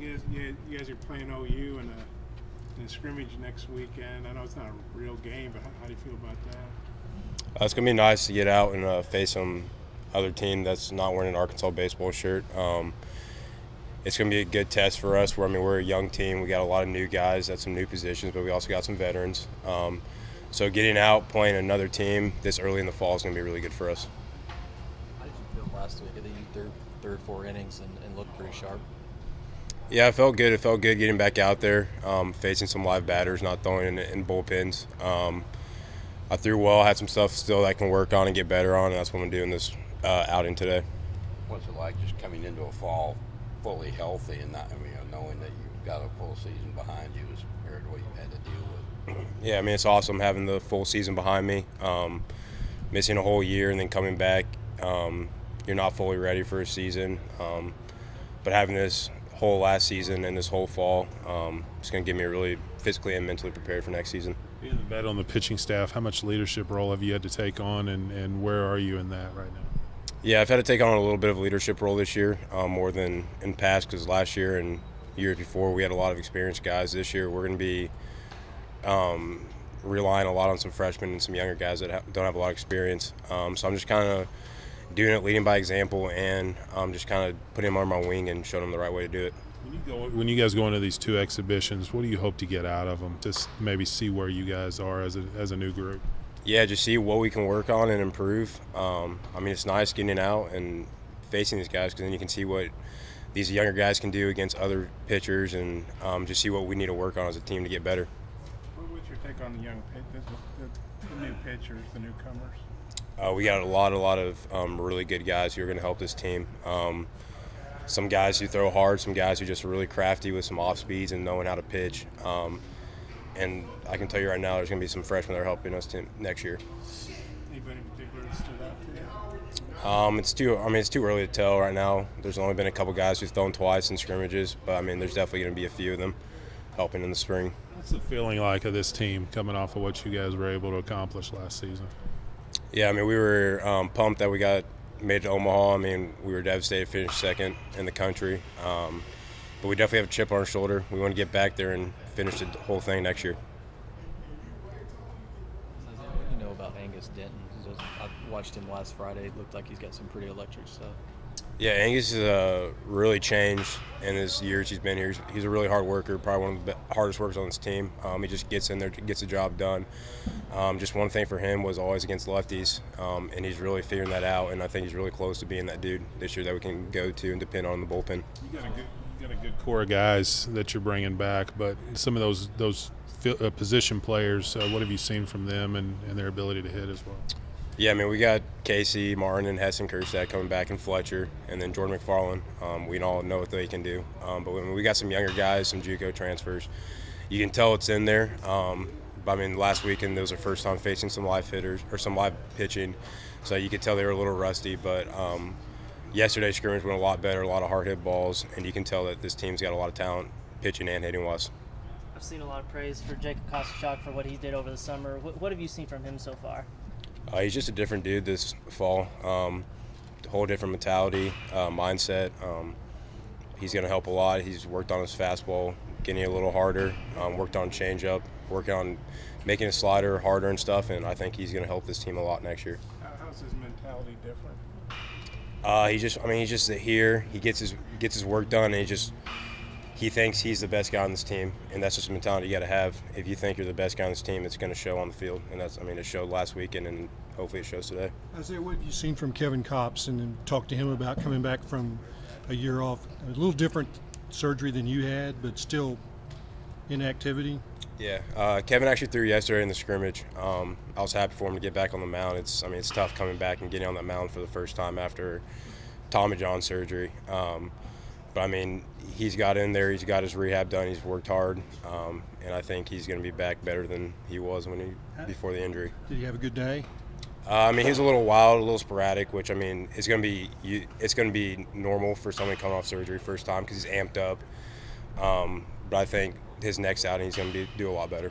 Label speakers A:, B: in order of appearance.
A: You guys are playing OU in a scrimmage next weekend. I know it's not a real game, but how do you feel about that?
B: It's going to be nice to get out and face some other team that's not wearing an Arkansas baseball shirt. It's going to be a good test for us. We're a young team. We got a lot of new guys at some new positions, but we also got some veterans. So getting out, playing another team this early in the fall is going to be really good for us.
C: How did you feel last week? I think you third 4 innings and looked pretty sharp.
B: Yeah, it felt good. It felt good getting back out there, facing some live batters, not throwing in bullpens. I threw well, had some stuff still that I can work on and get better on, and that's what I'm doing this outing today.
D: What's it like just coming into a fall fully healthy and knowing that you've got a full season behind you as compared to what you had to deal with?
B: Yeah, it's awesome having the full season behind me. Missing a whole year and then coming back, you're not fully ready for a season. But having this whole last season and this whole fall, it's going to get me really physically and mentally prepared for next season.
A: Being the vet on the pitching staff, how much leadership role have you had to take on, and where are you in that right now?
B: Yeah, I've had to take on a little bit of a leadership role this year, more than in past, because last year and years before we had a lot of experienced guys. This year we're going to be relying a lot on some freshmen and some younger guys that don't have a lot of experience. So I'm just kind of doing it, leading by example, and just kind of putting them on my wing and showing them the right way to do it.
A: When you guys go into these 2 exhibitions, what do you hope to get out of them? Just maybe see where you guys are as a new group.
B: Yeah, just see what we can work on and improve. It's nice getting out and facing these guys, because then you can see what these younger guys can do against other pitchers, and just see what we need to work on as a team to get better.
A: What's your take on the new pitchers, the newcomers?
B: We got a lot of really good guys who are going to help this team. Some guys who throw hard, some guys who just are really crafty with some off speeds and knowing how to pitch. And I can tell you right now, there's going to be some freshmen that are helping us next year.
A: Anybody in particular that stood out to you?
B: It's too early to tell right now. There's only been a couple guys who've thrown twice in scrimmages, but there's definitely going to be a few of them helping in the spring.
A: What's the feeling like of this team coming off of what you guys were able to accomplish last season?
B: Yeah, we were pumped that we got made it to Omaha. We were devastated to finish second in the country. But we definitely have a chip on our shoulder. We want to get back there and finish the whole thing next year.
C: What do you know about Angus Denton? I watched him last Friday. It looked like he's got some pretty electric stuff.
B: Yeah, Angus has really changed in his years he's been here. He's a really hard worker, probably one of the hardest workers on this team. He just gets in there, gets the job done. Just one thing for him was always against lefties, and he's really figuring that out, and I think he's really close to being that dude this year that we can go to and depend on in the bullpen.
A: You got a good core of guys that you're bringing back, but some of those position players, what have you seen from them and their ability to hit as well?
B: Yeah, we got Casey, Martin, and Hessen Kerstad coming back, and Fletcher, and then Jordan McFarland. We all know what they can do. But when we got some younger guys, some JUCO transfers, you can tell it's in there. Last weekend, it was their first time facing some live hitters or some live pitching, so you could tell they were a little rusty. But yesterday's scrimmage went a lot better, a lot of hard hit balls, and you can tell that this team's got a lot of talent pitching and hitting wise.
E: I've seen a lot of praise for Jacob Kosachuk for what he did over the summer. What have you seen from him so far?
B: He's just a different dude this fall. Whole different mentality, mindset. He's going to help a lot. He's worked on his fastball, getting it a little harder, worked on changeup, working on making his slider harder and stuff, and I think he's going to help this team a lot next year.
A: How's his mentality different?
B: He's just here. He gets his work done, and he thinks he's the best guy on this team, and that's just a mentality you got to have. If you think you're the best guy on this team, it's going to show on the field, and it showed last weekend, and hopefully it shows today.
F: Isaiah, what have you seen from Kevin Kopps, and then talk to him about coming back from a year off, a little different surgery than you had, but still inactivity?
B: Yeah, Kevin actually threw yesterday in the scrimmage. I was happy for him to get back on the mound. It's tough coming back and getting on that mound for the first time after Tommy John surgery. But he's got in there. He's got his rehab done. He's worked hard, and I think he's going to be back better than he was before the injury.
F: Did he have a good day?
B: He was a little wild, a little sporadic, which it's going to be normal for somebody coming off surgery first time because he's amped up. But I think his next outing he's going to do a lot better.